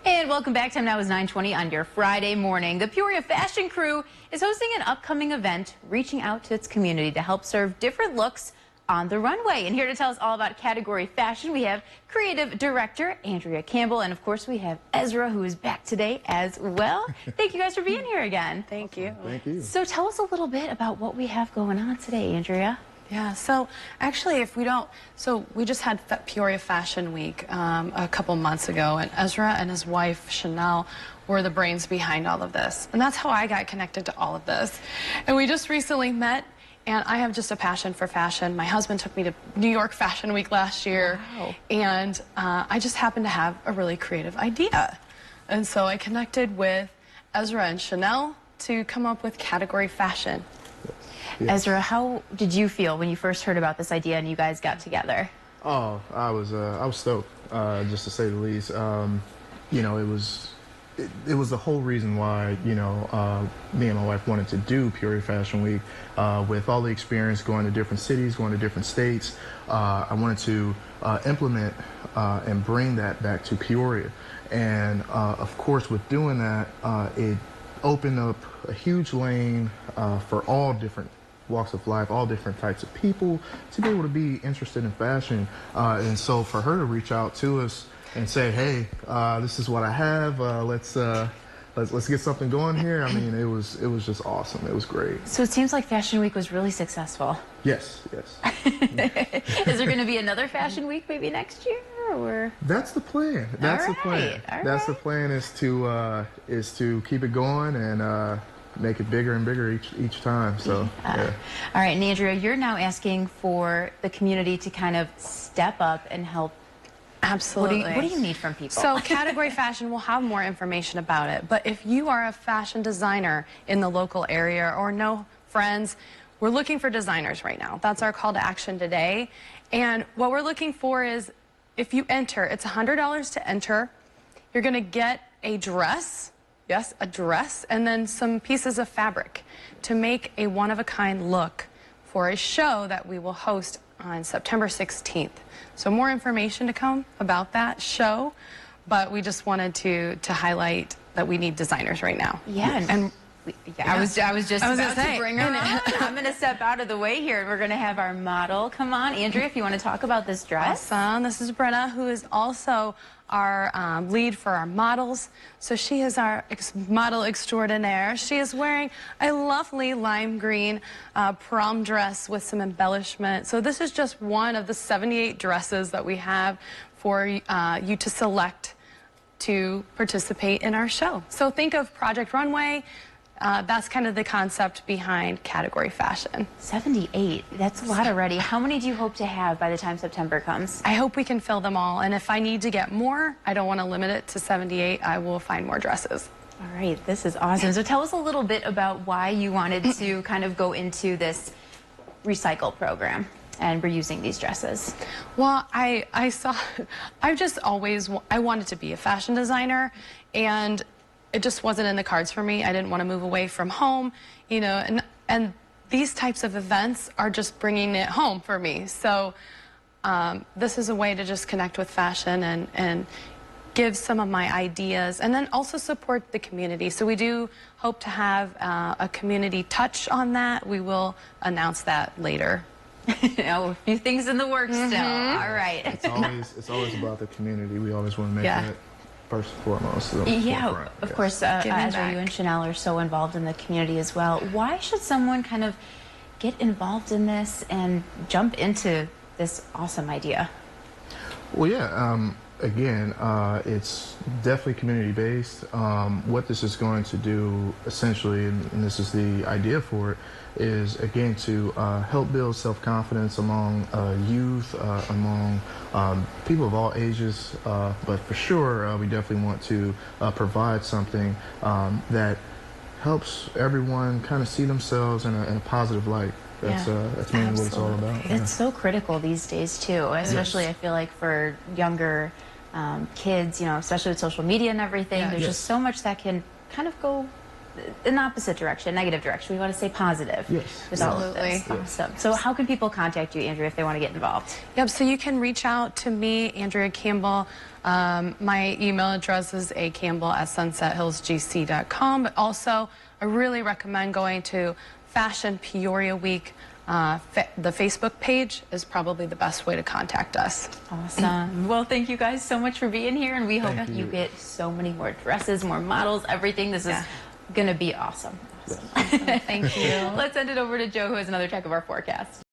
And welcome back. Time now is 9:20 on your Friday morning. The Peoria Fashion Crew is hosting an upcoming event, reaching out to its community to help serve different looks on the runway. And here to tell us all about category fashion, we have creative director Andrea Campbell, and of course we have Ezra, who is back today as well. Thank you guys for being here again. Thank you. Thank you. So tell us a little bit about what we have going on today, Andrea. Yeah, so actually we just had Peoria Fashion Week a couple months ago, and Ezra and his wife Chanel were the brains behind all of this. And that's how I got connected to all of this. And we just recently met, and I have just a passion for fashion. My husband took me to New York Fashion Week last year. Wow. And I just happened to have a really creative idea. And so I connected with Ezra and Chanel to come up with category fashion. Yeah. Ezra, how did you feel when you first heard about this idea and you guys got together? Oh, I was stoked, just to say the least. You know, it was the whole reason why, you know, me and my wife wanted to do Peoria Fashion Week. With all the experience going to different cities, going to different states, I wanted to implement and bring that back to Peoria. And of course, with doing that, it opened up a huge lane for all different walks of life, all different types of people to be able to be interested in fashion. And so for her to reach out to us and say, hey, this is what I have, let's get something going here. I mean, it was just awesome. It was great. So it seems like Fashion Week was really successful. Yes. Is there going to be another Fashion Week maybe next year, or? That's the plan. That's the plan. That's the plan, is to keep it going and make it bigger and bigger each time. So yeah. All right, and Andrea, you're now asking for the community to kind of step up and help. Absolutely. What do you need from people? So category fashion, will have more information about it. But if you are a fashion designer in the local area or know friends, we're looking for designers right now. That's our call to action today. And what we're looking for is, if you enter, it's $100 to enter. You're going to get a dress. Yes, a dress, and then some pieces of fabric to make a one-of-a-kind look for a show that we will host on September 16th. So more information to come about that show, but we just wanted to highlight that we need designers right now. Yeah, I was just about to bring her on. I'm going to step out of the way here, and we're going to have our model come on. Andrea, if you want to talk about this dress. Awesome. This is Brenna, who is also our lead for our models. So she is our model extraordinaire. She is wearing a lovely lime green prom dress with some embellishment. So this is just one of the 78 dresses that we have for you to select to participate in our show. So think of Project Runway. That's kind of the concept behind category fashion. 78, that's a lot already. How many do you hope to have by the time September comes? I hope we can fill them all, and if I need to get more, I don't want to limit it to 78. I will find more dresses. All right, this is awesome. So tell us a little bit about why you wanted to kind of go into this recycle program and reusing these dresses. Well, I wanted to be a fashion designer, and it just wasn't in the cards for me. I didn't want to move away from home, you know, and these types of events are just bringing it home for me. So this is a way to just connect with fashion and give some of my ideas, and then also support the community. So we do hope to have a community touch on that. We will announce that later. Oh, a few things in the works still. All right. It's always about the community. We always want to make that first and foremost. Yeah, of course. Ezra, you and Chanel are so involved in the community as well. Why should someone kind of get involved in this and jump into this awesome idea? Well, yeah. Again, it's definitely community-based. What this is going to do, essentially, and this is the idea for it, is, again, to help build self-confidence among youth, among people of all ages. But for sure, we definitely want to provide something that helps everyone kind of see themselves in a positive light. That's mainly what it's all about. It's so critical these days, too, especially I feel like for younger kids, you know, especially with social media and everything. There's just so much that can kind of go an opposite direction, negative direction. We want to stay positive. Yes. With all of this. Absolutely. Awesome. So how can people contact you, Andrea, if they want to get involved? Yep, so you can reach out to me, Andrea Campbell. My email address is acampbell@sunsethillsgc.com, but also I really recommend going to Fashion Peoria Week. The Facebook page is probably the best way to contact us. Awesome. Well, thank you guys so much for being here, and we hope Thank you you. get so many more dresses, more models, everything. This is going to be awesome. Thank you. Let's send it over to Joe, who has another check of our forecast.